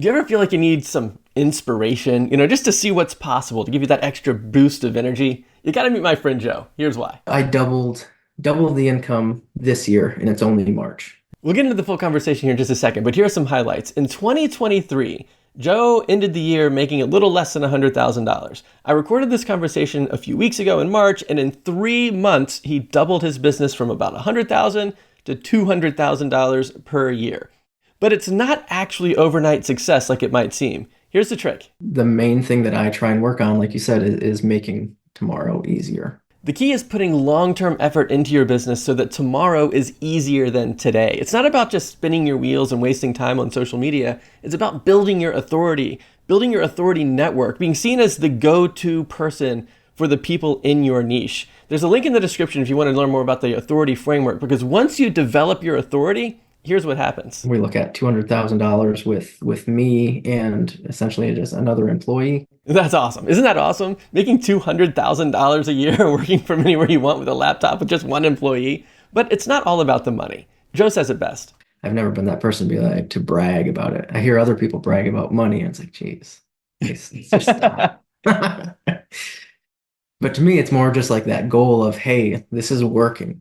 Do you ever feel like you need some inspiration, just to see what's possible, to give you that extra boost of energy? You got to meet my friend Joe. Here's why. I doubled the income this year, and it's only March. We'll get into the full conversation here in just a second, but here are some highlights. In 2023, Joe ended the year making a little less than $100,000. I recorded this conversation a few weeks ago in March, and in 3 months, he doubled his business from about $100,000 to $200,000 per year. But it's not actually overnight success like it might seem. Here's the trick. The main thing that I try and work on, like you said, is making tomorrow easier. The key is putting long-term effort into your business so that tomorrow is easier than today. It's not about just spinning your wheels and wasting time on social media. It's about building your authority network, being seen as the go-to person for the people in your niche. There's a link in the description if you want to learn more about the authority framework, because once you develop your authority, here's what happens. We look at $200,000 with me and essentially just another employee. That's awesome. Isn't that awesome? Making $200,000 a year working from anywhere you want with a laptop with just one employee. But it's not all about the money. Joe says it best. I've never been that person to brag about it. I hear other people brag about money, and it's like, geez, it's just stop. But to me, it's more just like that goal of, hey, this is working,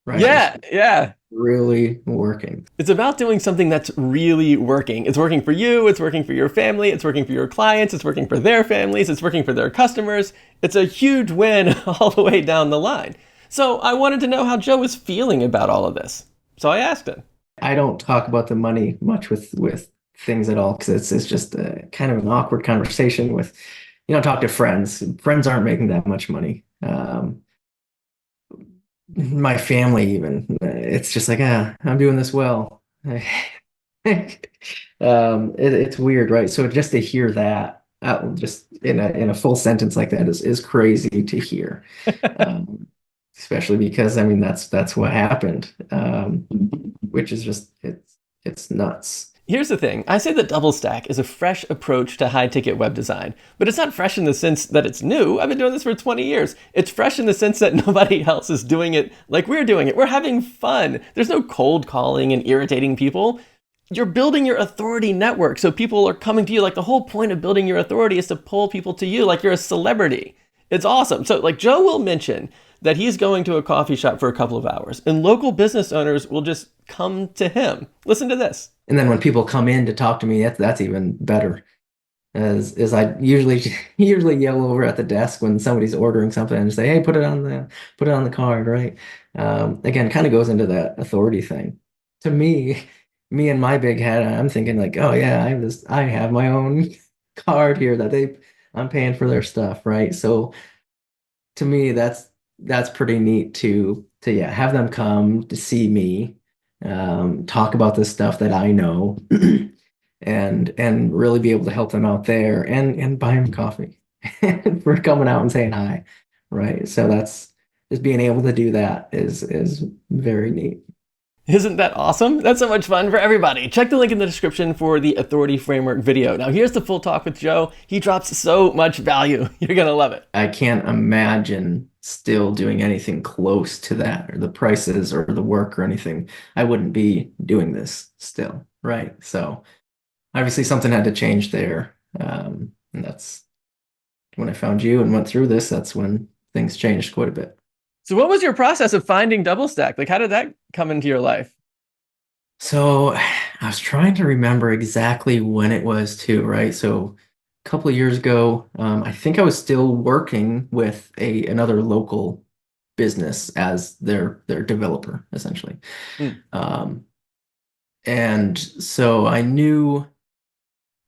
right? Yeah. Really working. It's about doing something that's really working. It's working for you, it's working for your family, it's working for your clients, it's working for their families, it's working for their customers. It's a huge win all the way down the line. So I wanted to know how Joe was feeling about all of this. So I asked him. I don't talk about the money much with things at all, because it's just a kind of an awkward conversation with, talk to friends. Friends aren't making that much money. My family even, it's just like, I'm doing this well. It's weird, right? So just to hear that just in a full sentence like that is crazy to hear. Especially because that's what happened. Which is just it's nuts. Here's the thing. I say that DoubleStack is a fresh approach to high-ticket web design, but it's not fresh in the sense that it's new. I've been doing this for 20 years. It's fresh in the sense that nobody else is doing it like we're doing it. We're having fun. There's no cold calling and irritating people. You're building your authority network, so people are coming to you. Like, the whole point of building your authority is to pull people to you like you're a celebrity. It's awesome. So like Joe will mention that he's going to a coffee shop for a couple of hours, and local business owners will just come to him. Listen to this. And then when people come in to talk to me, that's even better. As I usually yell over at the desk when somebody's ordering something and say, "Hey, put it on the card," right? Again, kind of goes into that authority thing. To me and my big head, I'm thinking like, oh yeah, I have my own card here that I'm paying for their stuff, right? So to me, that's pretty neat to have them come to see me, talk about the stuff that I know, and really be able to help them out there and buy them coffee for coming out and saying hi, right? So that's just being able to do that is very neat. Isn't that awesome? That's so much fun for everybody. Check the link in the description for the Authority Framework video. Now here's the full talk with Joe. He drops so much value. You're going to love it. I can't imagine still doing anything close to that, or the prices or the work or anything. I wouldn't be doing this still, right? So obviously something had to change there. And that's when I found you and went through this, that's when things changed quite a bit. So what was your process of finding DoubleStack? Like, how did that come into your life? So I was trying to remember exactly when it was too, right? So a couple of years ago, I think I was still working with another local business as their developer, essentially. And so I knew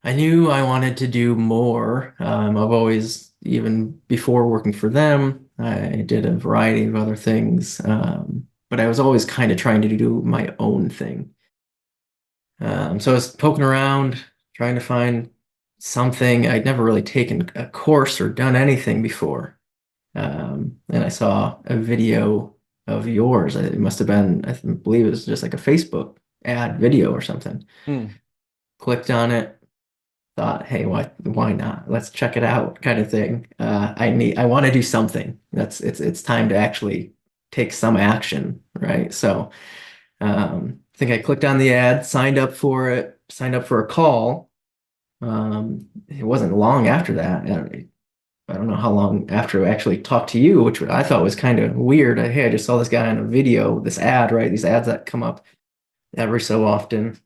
I wanted to do more. I've always, even before working for them, I did a variety of other things, but I was always kind of trying to do my own thing. So I was poking around, trying to find something. I'd never really taken a course or done anything before. And I saw a video of yours. It must have been, I believe it was just like a Facebook ad video or something. Clicked on it. Thought, hey, why not? Let's check it out, kind of thing. I want to do something. It's time to actually take some action, right? So I think I clicked on the ad, signed up for it, signed up for a call, It wasn't long after that. I don't know how long after I actually talked to you, which I thought was kind of weird. Hey, I just saw this guy on a video, this ad, right? These ads that come up every so often,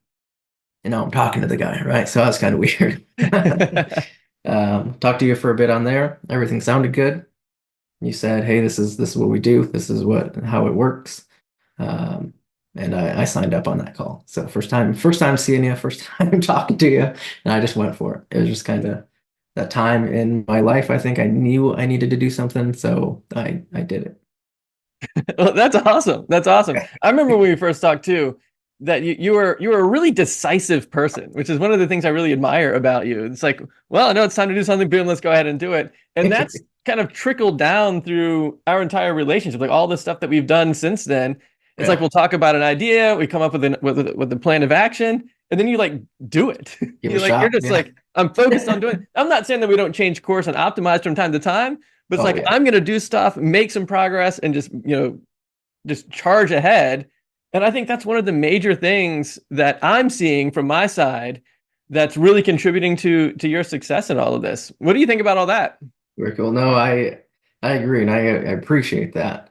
and now I'm talking to the guy, right? So that was kind of weird. Talked to you for a bit on there. Everything sounded good. You said, "Hey, this is what we do. This is what how it works." Um, and I signed up on that call. So first time seeing you, first time talking to you, and I just went for it. It was just kind of that time in my life. I think I knew I needed to do something, so I did it. Well, that's awesome. That's awesome. I remember when we first talked too, that you were a really decisive person, which is one of the things I really admire about you. It's like, well, I know it's time to do something, boom, let's go ahead and do it. And Thank that's you. kind of trickled down through our entire relationship, like all the stuff that we've done since then. It's like Yeah, we'll talk about an idea, we come up with with a plan of action, and then you like do it. give it a You're shot. just Yeah. like, I'm focused on doing it. I'm not saying that we don't change course and optimize from time to time, but it's Oh like yeah. I'm gonna do stuff, make some progress, and just charge ahead. And I think that's one of the major things that I'm seeing from my side that's really contributing to your success in all of this. What do you think about all that? Very cool. No, I agree, and I appreciate that.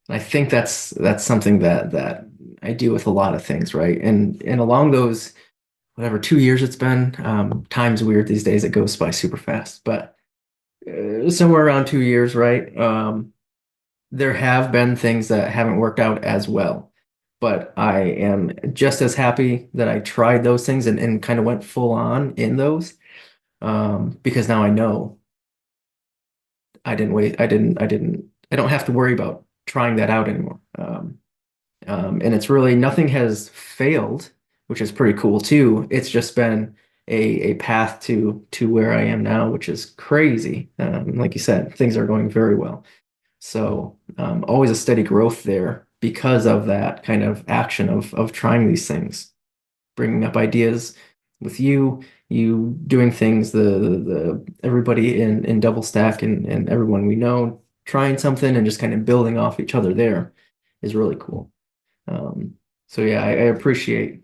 I think that's something that I do with a lot of things, right? And along those whatever 2 years it's been, time's weird these days. It goes by super fast, but somewhere around 2 years, right? There have been things that haven't worked out as well, but I am just as happy that I tried those things and kind of went full on in those, because now I know I didn't wait. I don't have to worry about trying that out anymore. And it's really nothing has failed, which is pretty cool too. It's just been a path to where I am now, which is crazy. Like you said, things are going very well. So always a steady growth there because of that kind of action of trying these things, bringing up ideas with you doing things, the everybody in DoubleStack and everyone we know trying something and just kind of building off each other there is really cool. Um, so yeah, I appreciate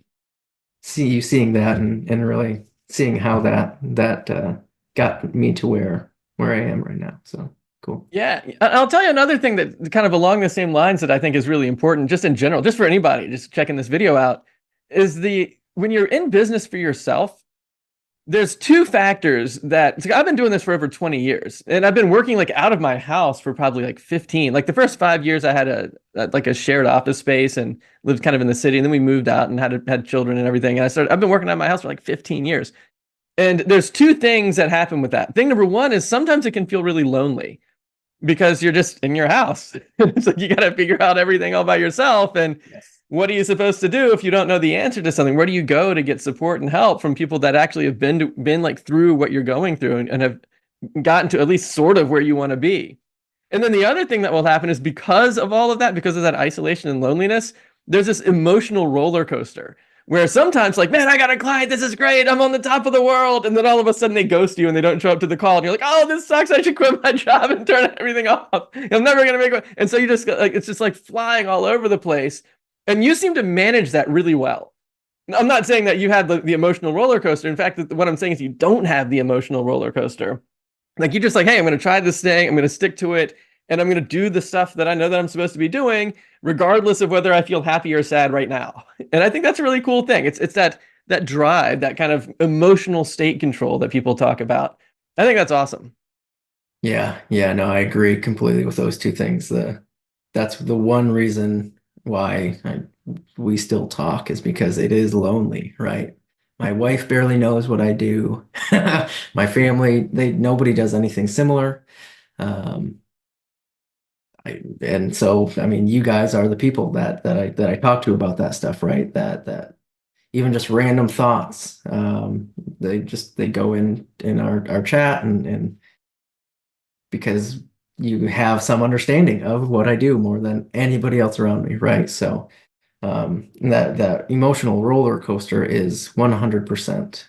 seeing that and really seeing how that got me to where I am right now. So cool. Yeah, I'll tell you another thing that kind of along the same lines that I think is really important, just in general, just for anybody just checking this video out, is the when you're in business for yourself, there's two factors that like, I've been doing this for over 20 years and I've been working like out of my house for probably like 15. Like the first 5 years I had like a shared office space and lived kind of in the city. And then we moved out and had children and everything. And I've been working out of my house for like 15 years. And there's two things that happen with that. Thing number one is sometimes it can feel really lonely because you're just in your house. It's like you got to figure out everything all by yourself. And Yes. what are you supposed to do if you don't know the answer to something? Where do you go to get support and help from people that actually have been like through what you're going through and have gotten to at least sort of where you want to be? And then the other thing that will happen is because of all of that, because of that isolation and loneliness, there's this emotional roller coaster where sometimes like, man, I got a client. This is great. I'm on the top of the world. And then all of a sudden they ghost you and they don't show up to the call. And you're like, oh, this sucks. I should quit my job and turn everything off. I'm never going to make it. And so you just like, it's just like flying all over the place. And you seem to manage that really well. I'm not saying that you had the emotional roller coaster. In fact, what I'm saying is you don't have the emotional roller coaster. Like you just like, hey, I'm going to try this thing. I'm going to stick to it. And I'm going to do the stuff that I know that I'm supposed to be doing, regardless of whether I feel happy or sad right now. And I think that's a really cool thing. It's that drive, that kind of emotional state control that people talk about. I think that's awesome. Yeah, no, I agree completely with those two things. That's the one reason why we still talk is because it is lonely, right? My wife barely knows what I do. My family, nobody does anything similar. Um, and so, I mean, you guys are the people that I talk to about that stuff, right? That even just random thoughts, they go in our chat and because you have some understanding of what I do more than anybody else around me, right? So that emotional roller coaster is 100%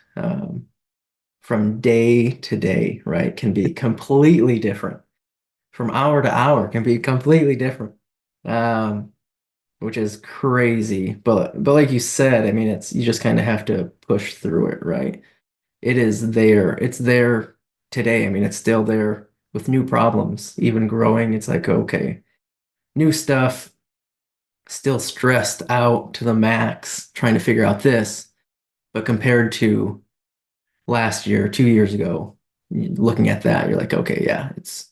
from day to day, right? Can be completely different. From hour to hour can be completely different, um, which is crazy. But like you said, I mean, it's you just kind of have to push through it, right? it is there. It's there today. I mean, it's still there with new problems, even growing. It's like, okay, new stuff, still stressed out to the max, trying to figure out this. But compared to last year, 2 years ago, looking at that, you're like, okay, yeah, it's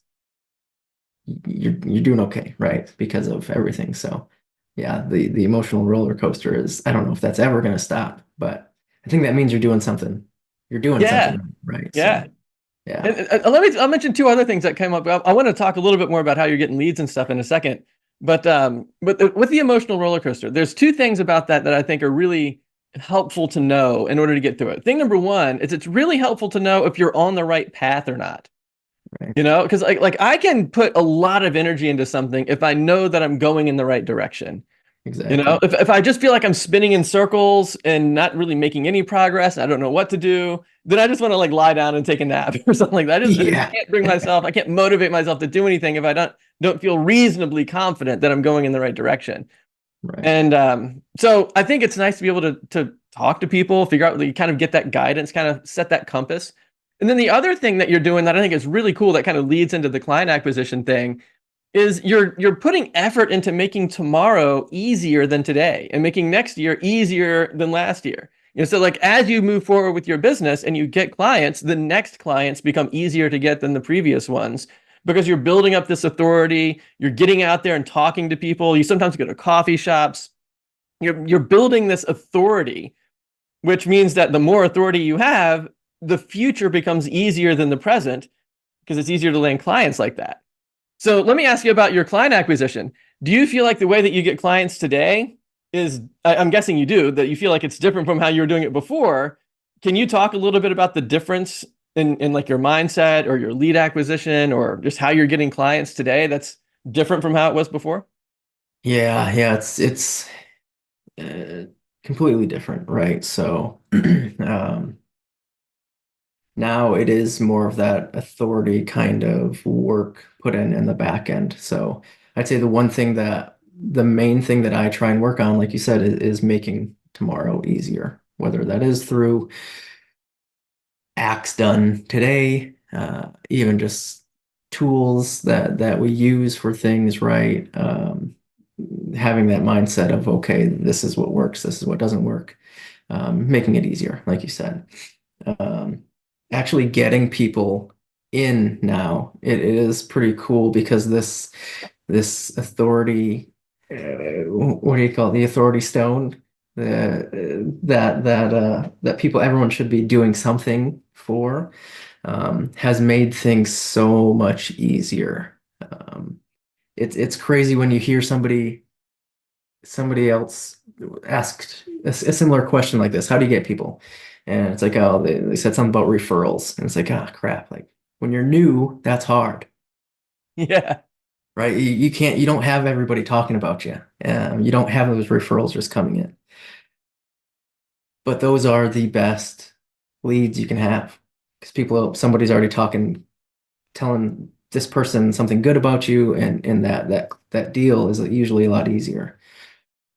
you're doing okay, right? Because of everything. So yeah, the emotional roller coaster is, I don't know if that's ever going to stop, but I think that means you're doing something. You're doing Yeah, something right. yeah. So yeah. I'll mention two other things that came up. I want to talk a little bit more about how you're getting leads and stuff in a second. With the emotional roller coaster, there's two things about that that I think are really helpful to know in order to get through it. Thing number one is it's really helpful to know if you're on the right path or not. Right. You know, because like I can put a lot of energy into something if I know that I'm going in the right direction. You know, Exactly. if I just feel like I'm spinning in circles and not really making any progress, I don't know what to do, then I just want to like lie down and take a nap or something like that. I just Yeah. can't bring myself, I can't motivate myself to do anything if I don't feel reasonably confident that I'm going in the right direction. Right. And so I think it's nice to be able to talk to people, figure out, you kind of get that guidance, kind of set that compass. And then the other thing that you're doing that I think is really cool that kind of leads into the client acquisition thing is you're putting effort into making tomorrow easier than today and making next year easier than last year. You know, so like as you move forward with your business and you get clients, the next clients become easier to get than the previous ones because you're building up this authority, you're getting out there and talking to people. You sometimes go to coffee shops. You're building this authority, which means that the more authority you have, the future becomes easier than the present because it's easier to land clients like that. So let me ask you about your client acquisition. Do you feel like the way that you get clients today is, I'm guessing you do, that you feel like it's different from how you were doing it before? Can you talk a little bit about the difference in like your mindset or your lead acquisition or just how you're getting clients today that's different from how it was before? Yeah. Yeah. It's uh, completely different, right? So now it is more of that authority kind of work put in the back end. So I'd say the main thing that I try and work on, like you said, is making tomorrow easier, whether that is through acts done today, even just tools that we use for things, right? Having that mindset of, okay, this is what works, this is what doesn't work, making it easier, like you said. Um, Actually getting people in now, it is pretty cool because this authority, what do you call it? The authority stone, that people, everyone should be doing something for, has made things so much easier. It's crazy when you hear somebody else asked a similar question like this. How do you get people? And it's like, oh, they said something about referrals. And it's like, ah, crap. Like when you're new, that's hard, Yeah. right? You can't, you don't have everybody talking about you. You don't have those referrals just coming in. But those are the best leads you can have because somebody's already talking, telling this person something good about you, and that deal is usually a lot easier.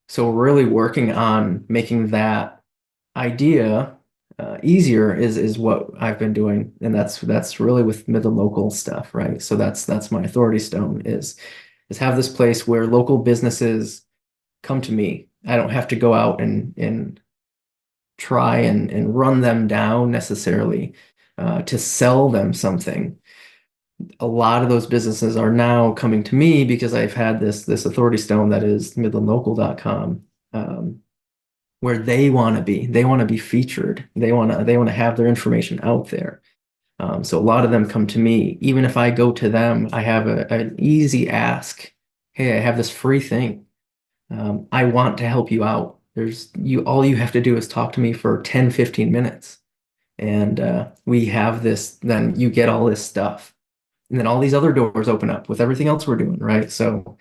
So we're really working on making that idea easier is what I've been doing, and that's really with mid and local stuff, right? So that's my authority stone is have this place where local businesses come to me. I don't have to go out and try and run them down necessarily to sell them something. A lot of those businesses are now coming to me because I've had this authority stone that is midlandlocal.com, where they want to be. They want to be featured. They want to have their information out there. So a lot of them come to me. Even if I go to them, I have an easy ask. Hey, I have this free thing. I want to help you out. All you have to do is talk to me for 10, 15 minutes. And we have this, then you get all this stuff. And then all these other doors open up with everything else we're doing, right? So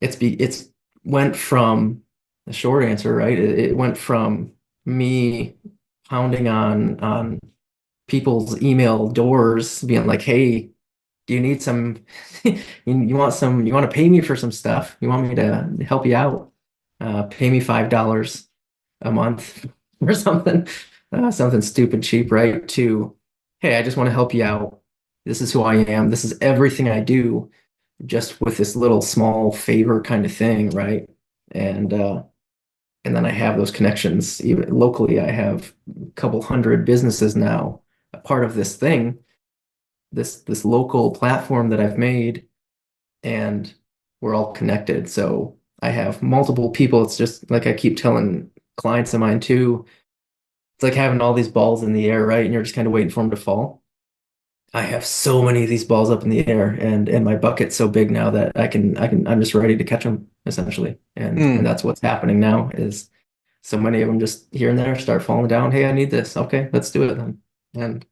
it's went from the short answer, right? It went from me pounding on people's email doors, being like, "Hey, do you need some? You want some? You want to pay me for some stuff? You want me to help you out? Pay me $5 a month or something." something stupid cheap, right? To, hey, I just want to help you out. This is who I am. This is everything I do, just with this little small favor kind of thing, right? And and then I have those connections. Even locally, I have a couple hundred businesses now, a part of this thing, this local platform that I've made, and we're all connected. So I have multiple people. It's just like I keep telling clients of mine too. It's like having all these balls in the air, right? And you're just kind of waiting for them to fall. I have so many of these balls up in the air, and my bucket's so big now that I'm just ready to catch them essentially. And Mm. that's what's happening now is so many of them just here and there start falling down. Hey, I need this. Okay, let's do it then. And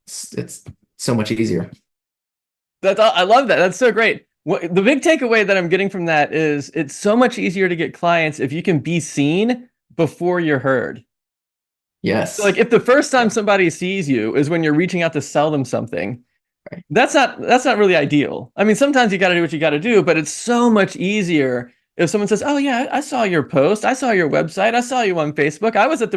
it's so much easier. I love that. That's so great. The big takeaway that I'm getting from that is it's so much easier to get clients if you can be seen before you're heard. So like Yes. if the first time somebody sees you is when you're reaching out to sell them something, Right. that's not really ideal. I mean, sometimes you got to do what you got to do, but it's so much easier if someone says, "Oh yeah, I saw your post. I saw your website. I saw you on Facebook. I was at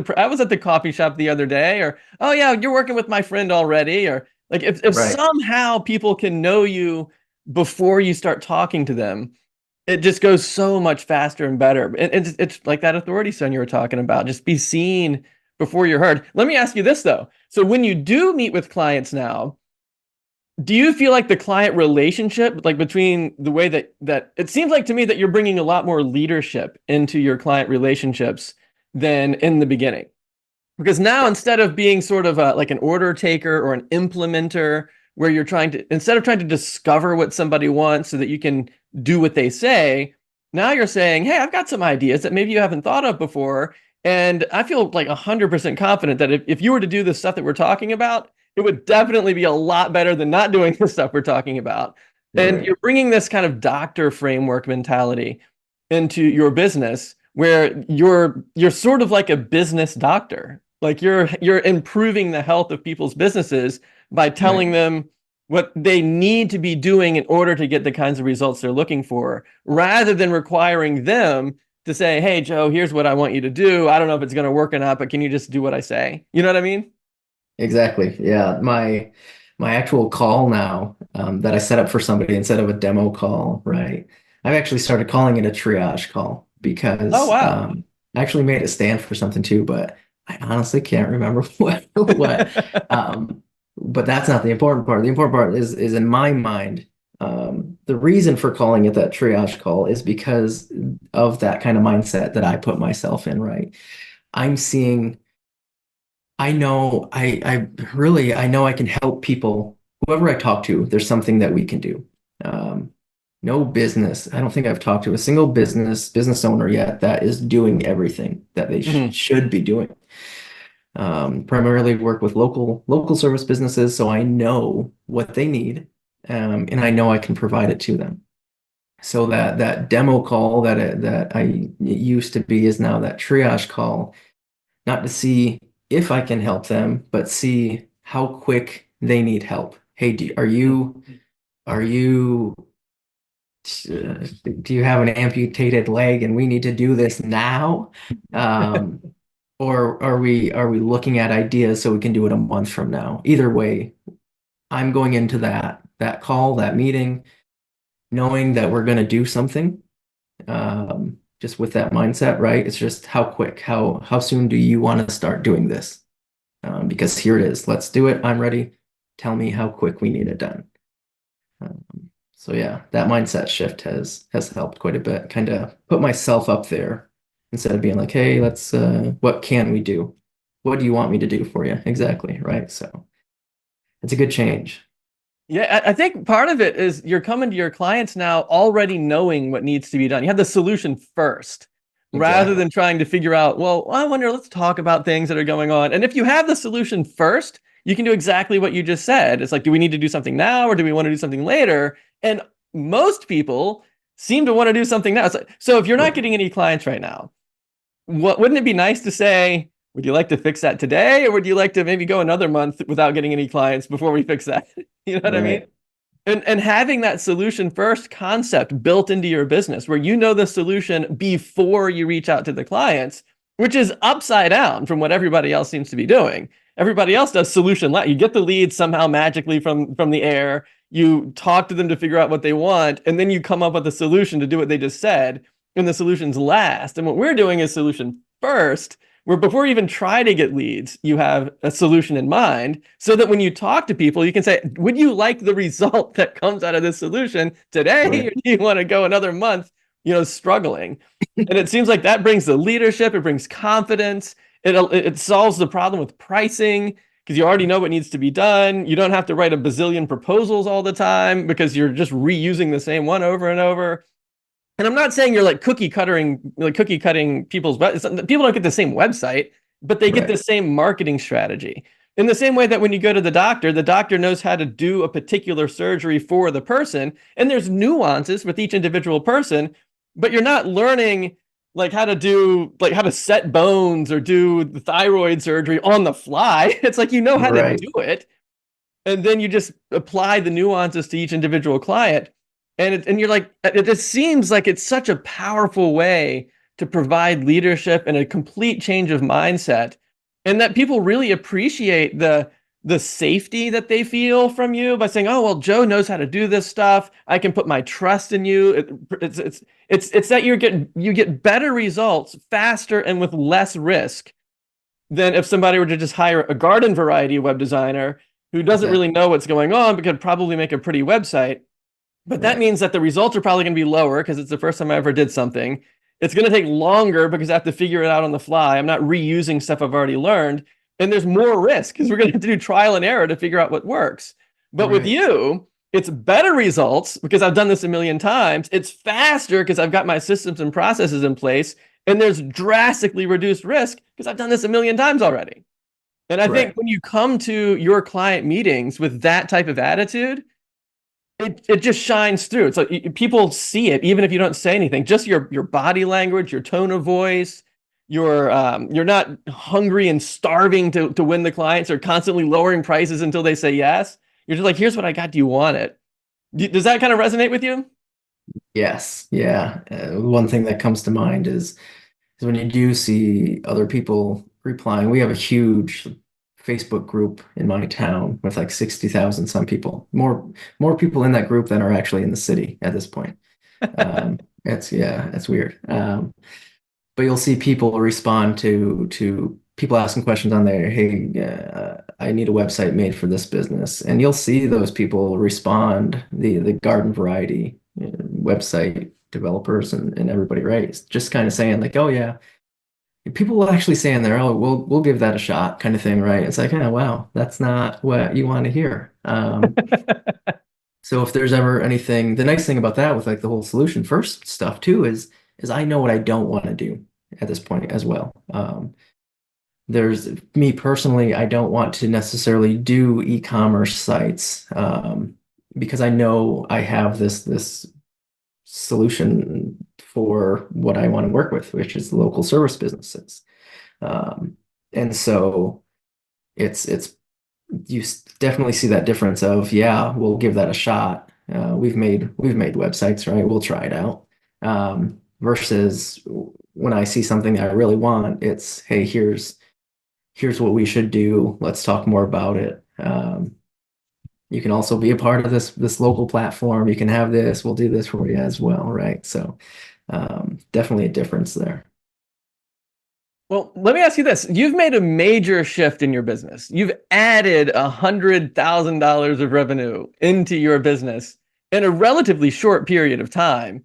the coffee shop the other day," or "Oh yeah, you're working with my friend already," or like if Right. somehow people can know you before you start talking to them, it just goes so much faster and better. And it's like that authority son you were talking about. Just be seen before you're heard. Let me ask you this though. So when you do meet with clients now, do you feel like the client relationship, like between the way that it seems like to me that you're bringing a lot more leadership into your client relationships than in the beginning? Because now instead of being sort of like an order taker or an implementer, where you're trying to, instead of trying to discover what somebody wants so that you can do what they say, now you're saying, hey, I've got some ideas that maybe you haven't thought of before. And I feel like 100% confident that if you were to do the stuff that we're talking about, it would definitely be a lot better than not doing the stuff we're talking about. And Right. you're bringing this kind of doctor framework mentality into your business where you're sort of like a business doctor. Like you're improving the health of people's businesses by telling Right. them what they need to be doing in order to get the kinds of results they're looking for, rather than requiring them to say, "Hey, Joe, here's what I want you to do. I don't know if it's going to work or not, but can you just do what I say?" You know what I mean? Exactly. Yeah. My actual call now, that I set up for somebody instead of a demo call, right? I've actually started calling it a triage call Oh, because wow. I actually made it stand for something too, but I honestly can't remember what. Um, but that's not the important part. The important part is in my mind, the reason for calling it that triage call is because of that kind of mindset that I put myself in, right? I'm seeing I know I know I can help people. Whoever I talk to, there's something that we can do. Um, no business. I don't think I've talked to a single business owner yet that is doing everything that they Mhm. should be doing. Primarily work with local service businesses, so I know what they need, and I know I can provide it to them. So that demo call that I it used to be is now that triage call, not to see if I can help them, but see how quick they need help. Hey, are you do you have an amputated leg and we need to do this now? Um, or are we looking at ideas so we can do it a month from now? Either way, I'm going into that call, that meeting, knowing that we're going to do something. Just with that mindset, right? It's just how quick, how soon do you want to start doing this? Because here it is. Let's do it. I'm ready. Tell me how quick we need it done. Um, so yeah, that mindset shift has helped quite a bit. Kind of put myself up there instead of being like, hey, let's what can we do? What do you want me to do for you? Exactly, right? So it's a good change. Yeah, I think part of it is you're coming to your clients now already knowing what needs to be done. You have the solution first, rather Exactly. than trying to figure out, well, I wonder, let's talk about things that are going on. And if you have the solution first, you can do exactly what you just said. It's like, do we need to do something now or do we want to do something later? And most people seem to want to do something now. So if you're not Right. getting any clients right now, wouldn't it be nice to say, would you like to fix that today, or would you like to maybe go another month without getting any clients before we fix that? You know what I mean? Right. And having that solution first concept built into your business where you know the solution before you reach out to the clients which is upside down from what everybody else seems to be doing. Everybody else does solution. You get the leads somehow magically from the air. You talk to them to figure out what they want, and then you come up with a solution to do what they just said. And the solution's last. And what we're doing is solution first, where before you even try to get leads, you have a solution in mind so that when you talk to people, you can say, would you like the result that comes out of this solution today? Right. Or do you want to go another month, struggling? And it seems like that brings the leadership, it brings confidence, it solves the problem with pricing because you already know what needs to be done. You don't have to write a bazillion proposals all the time because you're just reusing the same one over and over. And I'm not saying you're cookie cutting people's, people don't get the same website, but they get Right. the same marketing strategy. In the same way that when you go to the doctor knows how to do a particular surgery for the person, and there's nuances with each individual person, but you're not learning how to set bones or do the thyroid surgery on the fly. It's like how to Right. do it, and then you just apply the nuances to each individual client. And you're like, it just seems like it's such a powerful way to provide leadership and a complete change of mindset, and that people really appreciate the safety that they feel from you by saying, oh well, Joe knows how to do this stuff, I can put my trust in you. It's that you get better results faster and with less risk than if somebody were to just hire a garden variety web designer who doesn't Exactly. really know what's going on but could probably make a pretty website. But that Right. means that the results are probably going to be lower because it's the first time I ever did something. It's going to take longer because I have to figure it out on the fly. I'm not reusing stuff I've already learned. And there's more risk because we're going to have to do trial and error to figure out what works. But with Right. you, it's better results because I've done this a million times. It's faster because I've got my systems and processes in place. And there's drastically reduced risk because I've done this a million times already. And I think Right. when you come to your client meetings with that type of attitude, it just shines through. It's like people see it even if you don't say anything. Just your body language, your tone of voice, you're not hungry and starving to win the clients or constantly lowering prices until they say yes. You're just like, here's what I got. Do you want it? Does that kind of resonate with you? Yes. Yeah. One thing that comes to mind is when you do see other people replying. We have a huge Facebook group in my town with like 60,000 some people. More people in that group than are actually in the city at this point. It's weird. But you'll see people respond to people asking questions on there. Hey, I need a website made for this business, and you'll see those people respond. The garden variety website developers and everybody, right? It's just kind of saying like, oh yeah, people will actually say in there, oh, we'll give that a shot, kind of thing, right? It's like, oh wow, that's not what you want to hear. So if there's ever anything, the nice thing about that with like the whole solution first stuff too is I know what I don't want to do at this point as well. There's me personally, I don't want to necessarily do e-commerce sites because I know I have this solution for what I want to work with, which is local service businesses. And so it's you definitely see that difference of, yeah, we'll give that a shot. We've made websites, right? We'll try it out. Versus when I see something I really want, it's, hey, here's what we should do. Let's talk more about it. You can also be a part of this local platform. You can have this. We'll do this for you as well, right? So definitely a difference there. Well, let me ask you this. You've made a major shift in your business. You've added $100,000 of revenue into your business in a relatively short period of time.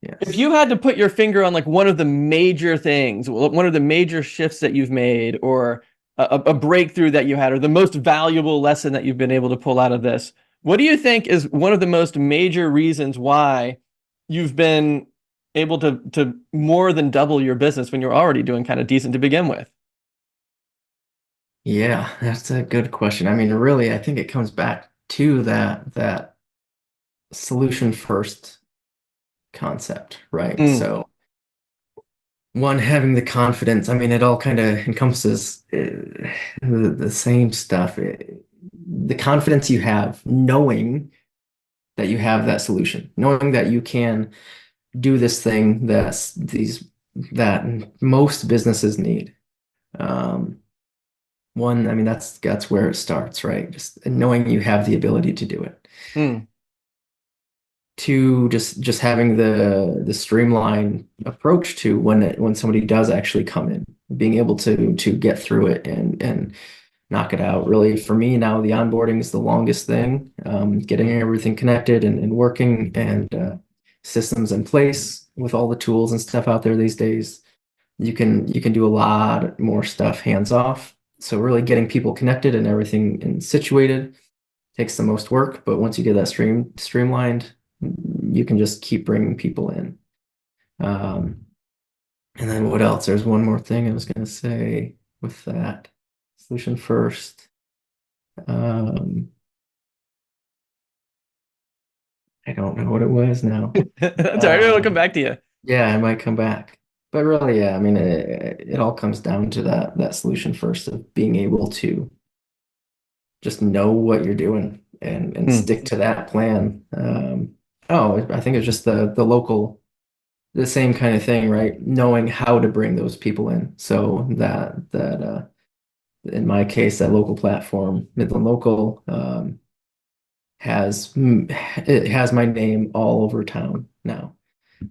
If Yes. you had to put your finger on one of the major things, one of the major shifts that you've made, or a breakthrough that you had, or the most valuable lesson that you've been able to pull out of this, what do you think is one of the most major reasons why you've been able to more than double your business when you're already doing kind of decent to begin with? Yeah, that's a good question. I mean, really, I think it comes back to that solution first concept, right? Mm. So one, having the confidence. I mean, it all kind of encompasses the same stuff. The confidence you have, knowing that you have that solution, knowing that you can do this thing, that these that most businesses need. Um, One, I mean, that's where it starts, right? Just knowing you have the ability to do it. Hmm. Two, just having the streamlined approach to when somebody does actually come in, being able to get through it and knock it out. Really, for me now, the onboarding is the longest thing. Getting everything connected and working and systems in place with all the tools and stuff out there these days. You can do a lot more stuff hands off. So really getting people connected and everything and situated takes the most work, but once you get that streamlined, you can just keep bringing people in. Um, and then what else? There's one more thing I was going to say with that. Solution first. Um, I don't know what it was now. That's all right. It'll come Um, back to you. yeah, I might come back. But really, yeah, I mean, it all comes down to that solution first of being able to just know what you're doing and Hmm. stick to that plan. Oh, I think it's just the same kind of thing, right? Knowing how to bring those people in. So that in my case, that local platform, Midland Local, it has my name all over town now.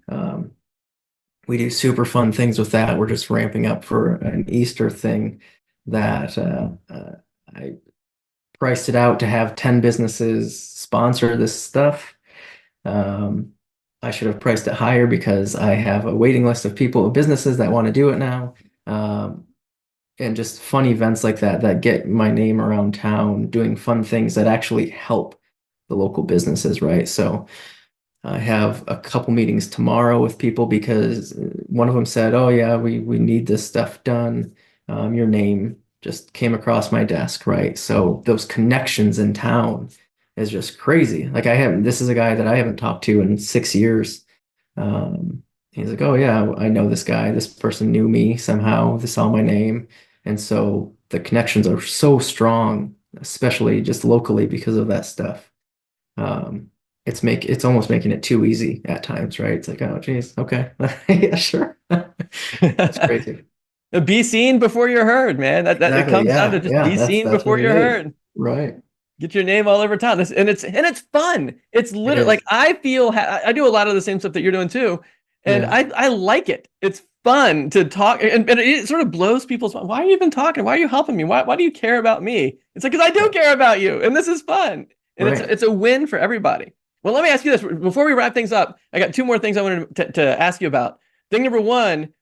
Um, we do super fun things with that. We're just ramping up for an Easter thing that I priced it out to have 10 businesses sponsor this stuff. Um, I should have priced it higher because I have a waiting list of people, of businesses that want to do it now. Um, and just fun events like that get my name around town, doing fun things that actually help the local businesses, right? So I have a couple meetings tomorrow with people because one of them said, "Oh yeah, we need this stuff done. Your name just came across my desk, right?" So those connections in town is just crazy. Like I haven't. This is a guy that I haven't talked to in 6 years. He's like, "Oh yeah, I know this guy. This person knew me somehow. They saw my name," and so the connections are so strong, especially just locally because of that stuff. Um, it's almost making it too easy at times, right? It's like, oh, geez, okay, yeah, sure. It's crazy. Be seen before you're heard, man. That it Exactly. comes down to Yeah, just yeah. be That's seen that's what before it you're is. heard. Right. Get your name all over town. And it's fun. It's It literally like is. I feel I do a lot of the same stuff that you're doing too, and Yeah. I like it. It's fun to talk, and it sort of blows people's mind. Why are you even talking? Why are you helping me? Why do you care about me? It's like because I do Right. care about you, and this is fun, and it's Right. it's a win for everybody. Well, let me ask you this before we wrap things up. I got two more things I wanted to ask you about. Thing number one,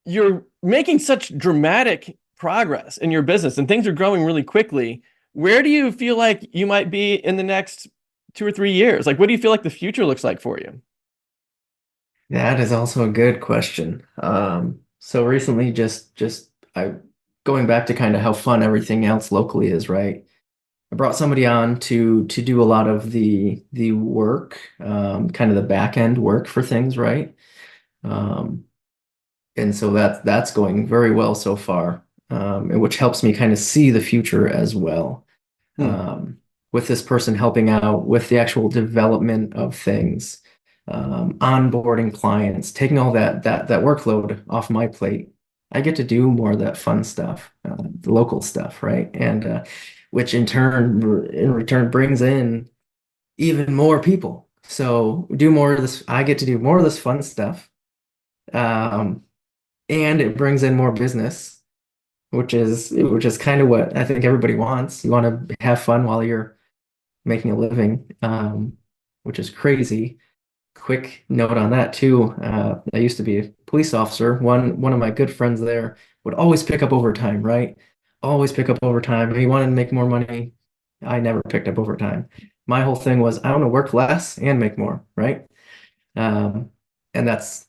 you're making such dramatic progress in your business and things are growing really quickly. Where do you feel like you might be in the next 2 or 3 years? Like, what do you feel like the future looks like for you? That is also a good question. So recently, just I going back to kind of how fun everything else locally is, right? I brought somebody on to do a lot of the work, kind of the back end work for things, right? Um, and so that's going very well so far, and which helps me kind of see the future as well. Hmm. With this person helping out with the actual development of things, onboarding clients, taking all that workload off my plate. I get to do more of that fun stuff, the local stuff, right? And which in return brings in even more people. So do more of this. I get to do more of this fun stuff. Um, and it brings in more business, which is kind of what I think everybody wants. You want to have fun while you're making a living, which is crazy. Quick note on that too. I used to be a police officer. One of my good friends there would always pick up overtime, right? Always pick up overtime. He wanted to make more money. I never picked up overtime. My whole thing was I want to work less and make more, right? Um, and that's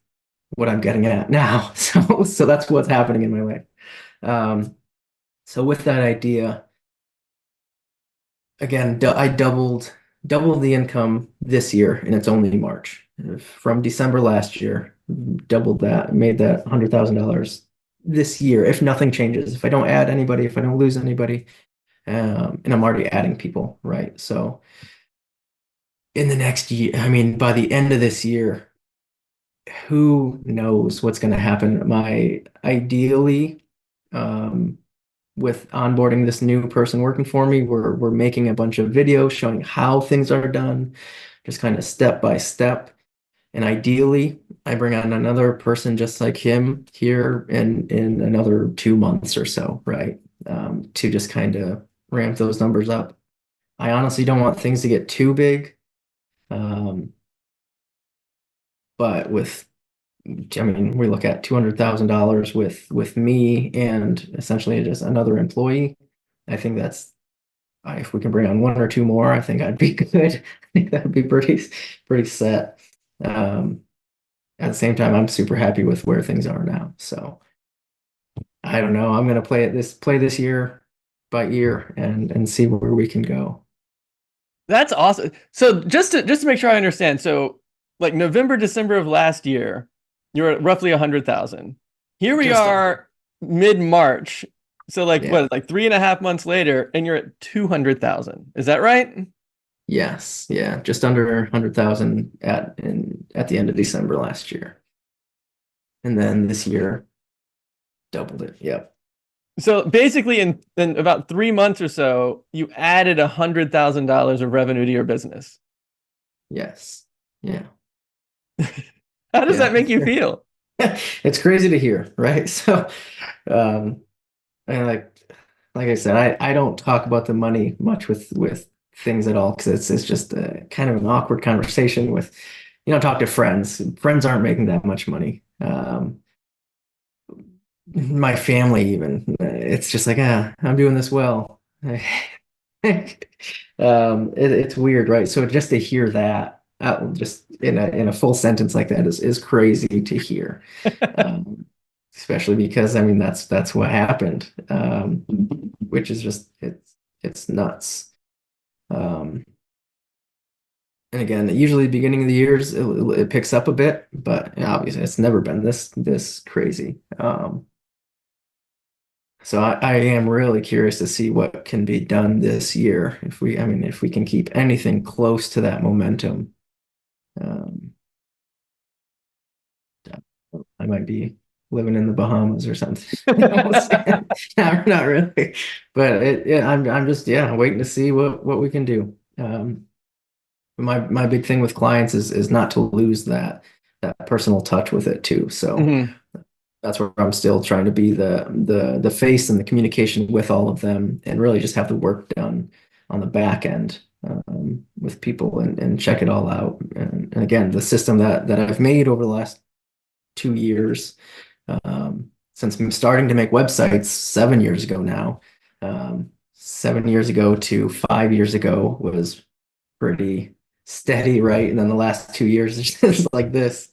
what I'm getting at now. So that's what's happening in my life. Um, so with that idea, again, I doubled the income this year, and it's only March. From December last year, doubled that, made that $100,000 this year. If nothing changes, if I don't add anybody, if I don't lose anybody, and I'm already adding people, right? So in the next year, I mean, by the end of this year, who knows what's going to happen. My ideally, um, with onboarding this new person working for me, we're making a bunch of videos showing how things are done, just kind of step by step. And ideally, I bring on another person just like him here in another 2 months or so, right? To just kind of ramp those numbers up. I honestly don't want things to get too big. Um, but I mean, we look at $200,000 with me and essentially just another employee. I think if we can bring on one or two more, I think I'd be good. I think that'd be pretty set. Um, at the same time, I'm super happy with where things are now. So I don't know. I'm gonna play this year by year and see where we can go. That's awesome. So just to make sure I understand, so like November, December of last year, you're at roughly 100,000. Here we Just under. are mid-March. So like Yeah. what, like 3.5 months later, and you're at 200,000. Is that right? Yes. Yeah. Just under 100,000 at the end of December last year. And then this year doubled it. Yep. So basically in about 3 months or so, you added $100,000 of revenue to your business. Yes. Yeah. How does that Yeah. make you feel? It's crazy to hear, right? So, um, and like I said, I don't talk about the money much with things at all because it's just kind of an awkward conversation with, talk to friends. Friends aren't making that much money. My family even, it's just like, I'm doing this well. It's weird, right? So just to hear that just in a full sentence like that is crazy to hear. Especially because I mean that's what happened. Which is just it's nuts. Um, and again, usually the beginning of the years it picks up a bit, but obviously it's never been this crazy. So I am really curious to see what can be done this year I mean, if we can keep anything close to that momentum. Um, I might be living in the Bahamas or something. Not really, but I'm just waiting to see what we can do. My big thing with clients is not to lose that personal touch with it too. So Mhm. that's where I'm still trying to be the face and the communication with all of them, and really just have the work done on the back end with people and check it all out. And again, the system that I've made over the last 2 years, since starting to make websites 7 years ago now, 7 years ago to 5 years ago was pretty steady, right? And then the last 2 years is just like this.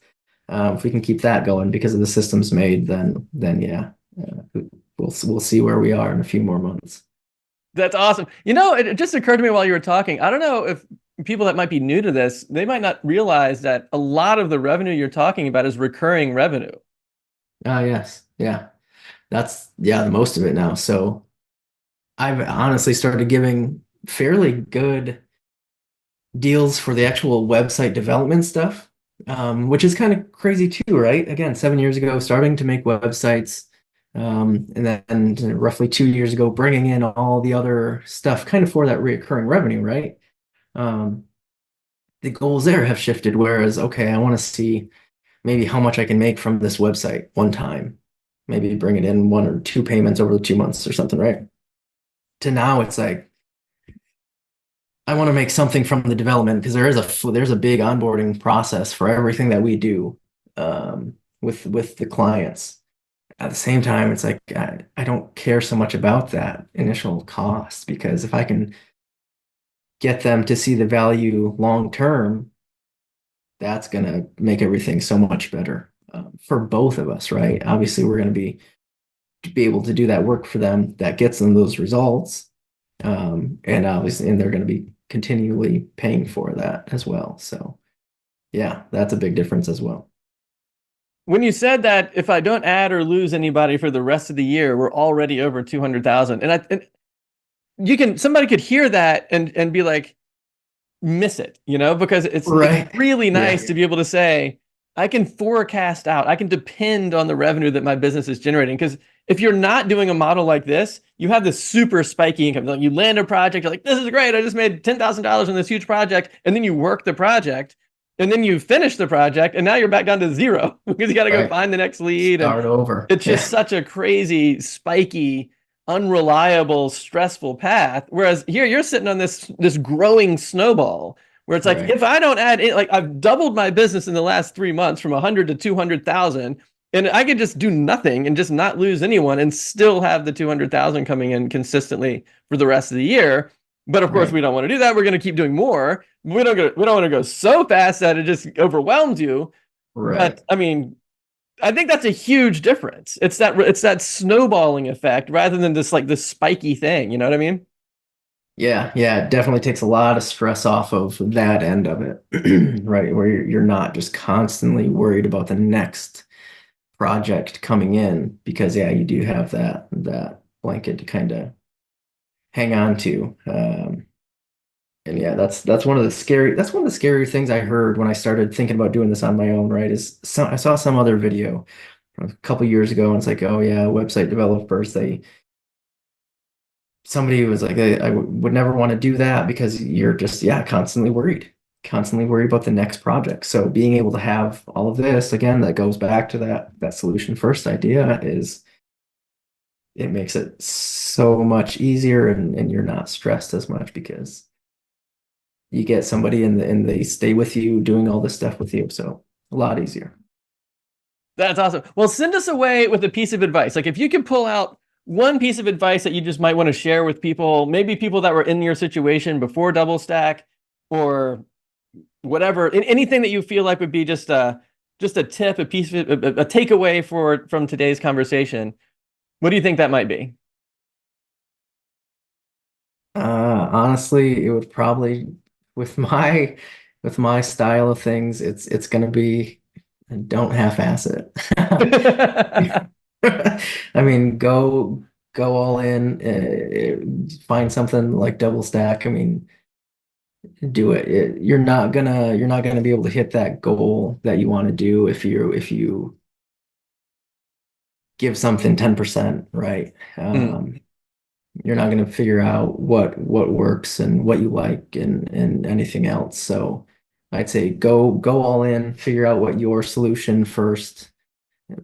If we can keep that going because of the systems made, then yeah, we'll see where we are in a few more months. That's awesome. You know, it just occurred to me while you were talking. I don't know if people that might be new to this, they might not realize that a lot of the revenue you're talking about is recurring revenue. Ah, yes, yeah, that's the most of it now. So I've honestly started giving fairly good deals for the actual website development stuff, which is kind of crazy too, right? Again, 7 years ago, starting to make websites, and then roughly 2 years ago, bringing in all the other stuff kind of for that recurring revenue, right? Um, the goals there have shifted, whereas, okay, I want to see maybe how much I can make from this website one time, maybe bring it in one or two payments over the 2 months or something, right? To now, it's like, I want to make something from the development because there's a big onboarding process for everything that we do with the clients. At the same time, it's like I don't care so much about that initial cost because if I can get them to see the value long term, that's gonna make everything so much better for both of us, right? Obviously, we're gonna be able to do that work for them that gets them those results. And they're going to be continually paying for that as well. So yeah, that's a big difference as well. When you said that if I don't add or lose anybody for the rest of the year, we're already over 200,000. And somebody could hear that and be like, miss it, because it's Right. really Yeah. nice to be able to say, I can forecast out. I can depend on the revenue that my business is generating. Because if you're not doing a model like this, you have this super spiky income. Like you land a project, you're like, this is great. I just made $10,000 on this huge project. And then you work the project and then you finish the project and now you're back down to zero because you got to go Right. find the next lead. And Start over. it's Yeah. just such a crazy, spiky, unreliable, stressful path. Whereas here you're sitting on this growing snowball where it's like, Right. if I don't add it, like I've doubled my business in the last 3 months from 100 to 200,000, and I could just do nothing and just not lose anyone and still have the 200,000 coming in consistently for the rest of the year. But of course, Right. we don't want to do that. We're going to keep doing more. We don't want to go so fast that it just overwhelms you. Right. But I mean, I think that's a huge difference. It's that snowballing effect rather than this like this spiky thing. You know what I mean? Yeah, yeah, it definitely takes a lot of stress off of that end of it, right? Where you're not just constantly worried about the next project coming in because yeah, you do have that blanket to kind of hang on to. And yeah, that's one of the scary things I heard when I started thinking about doing this on my own, right? I saw some other video from a couple years ago and it's like, oh yeah, website developers, somebody was like, I would never want to do that because you're just, yeah, constantly worried about the next project. So being able to have all of this, again, that goes back to that solution first idea is it makes it so much easier and you're not stressed as much because you get somebody and they stay with you doing all this stuff with you. So a lot easier. That's awesome. Well, send us away with a piece of advice. Like if you can pull out one piece of advice that you just might want to share with people, maybe people that were in your situation before DoubleStack or whatever, anything that you feel like would be just a tip, a piece of a takeaway from today's conversation. What do you think that might be? Honestly, it would probably with my style of things, it's gonna be don't half-ass it. I mean, go all in, find something like double stack. I mean, do it. You're not gonna be able to hit that goal that you want to do if you give something 10%, right? Mm. You're not gonna figure out what works and what you like and anything else. So I'd say go all in, figure out what your solution first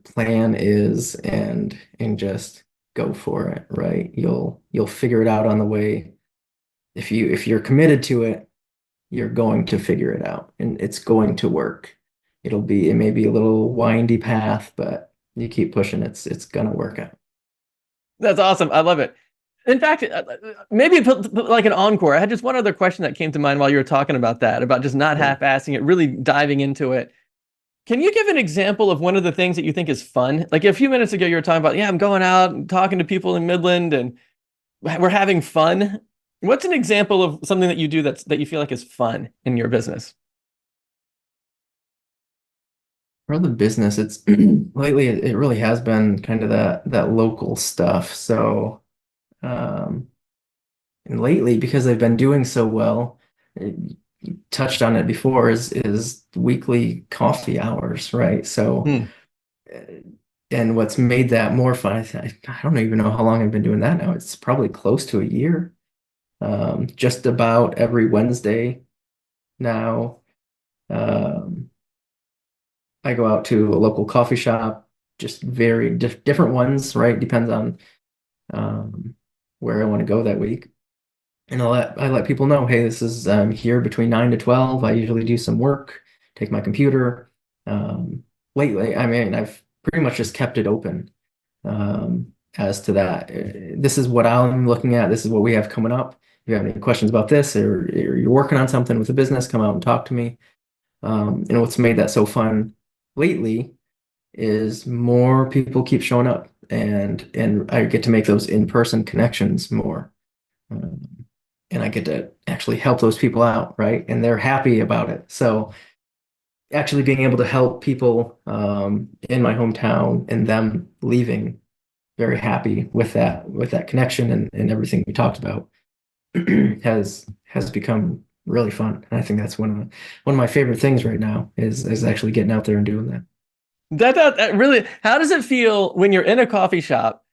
plan is and just go for it, right? You'll figure it out on the way. If you're committed to it, you're going to figure it out and it's going to work. It may be a little windy path, but you keep pushing, it's gonna work out. That's awesome. I love it. In fact, maybe like an encore. I had just one other question that came to mind while you were talking about that, about just not Yeah. half-assing it, really diving into it. Can you give an example of one of the things that you think is fun? Like a few minutes ago, you were talking about, yeah, I'm going out and talking to people in Midland and we're having fun. What's an example of something that you do that you feel like is fun in your business? For the business, it's lately it really has been kind of that local stuff. So um and lately, because they've been doing so well, you touched on it before, is weekly coffee hours, right? So, Hmm. uh, and what's made that more fun, I don't even know how long I've been doing that now. It's probably close to a year. Just about every Wednesday now, um, I go out to a local coffee shop, just very different ones, right? Depends on um, where I want to go that week. And I let people know, hey, this is here between 9 to 12. I usually do some work, take my computer. Lately, I mean, I've pretty much just kept it open as to that. This is what I'm looking at. This is what we have coming up. If you have any questions about this or you're working on something with a business, come out and talk to me. And what's made that so fun lately is more people keep showing up and I get to make those in-person connections more. Um, and I get to actually help those people out, right? And they're happy about it. So actually being able to help people in my hometown and them leaving very happy with that connection and everything we talked about has become really fun. And I think that's one of my favorite things right now is actually getting out there and doing that. That really, how does it feel when you're in a coffee shop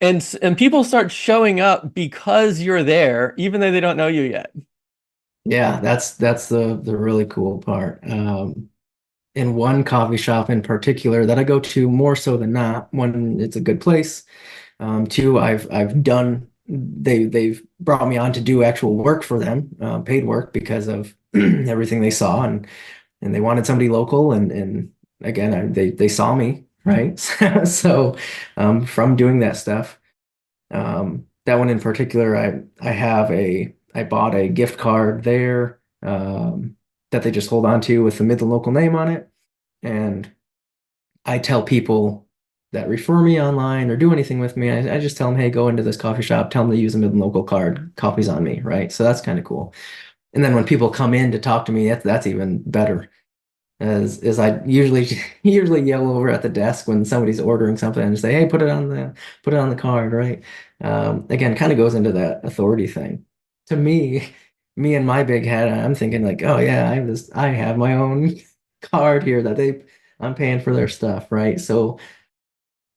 and people start showing up because you're there, even though they don't know you yet? Yeah, that's the really cool part. In one coffee shop in particular that I go to more so than not, one, it's a good place. Two, I've done they've brought me on to do actual work for them, paid work because of everything they saw and they wanted somebody local and again they saw me, right? So from doing that stuff, that one in particular, I bought a gift card there that they just hold on to with the Midland local name on it. And I tell people that refer me online or do anything with me, I just tell them, hey, go into this coffee shop, tell them to use a Midland local card, coffee's on me, right? So that's kind of cool. And then when people come in to talk to me, that's even better. As I usually yell over at the desk when somebody's ordering something and say, hey, put it on the card, right? Again, kind of goes into that authority thing. To me and my big head, I'm thinking like, oh yeah, I have my own card here that I'm paying for their stuff, right? So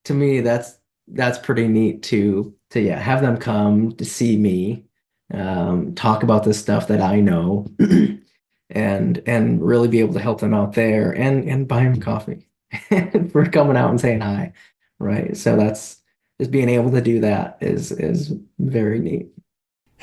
to me, that's pretty neat to yeah, have them come to see me, talk about this stuff that I know, and really be able to help them out there and buy them coffee for coming out and saying hi, right? So that's just being able to do that is very neat.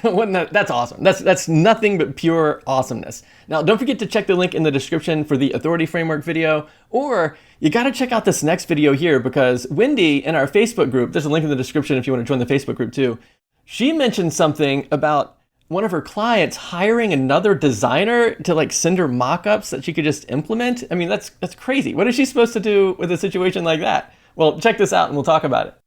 That's awesome. That's nothing but pure awesomeness. Now, don't forget to check the link in the description for the Authority Framework video, or you got to check out this next video here because Wendy in our Facebook group, there's a link in the description if you want to join the Facebook group too. She mentioned something about one of her clients hiring another designer to like send her mock-ups that she could just implement. I mean, that's crazy. What is she supposed to do with a situation like that? Well, check this out and we'll talk about it.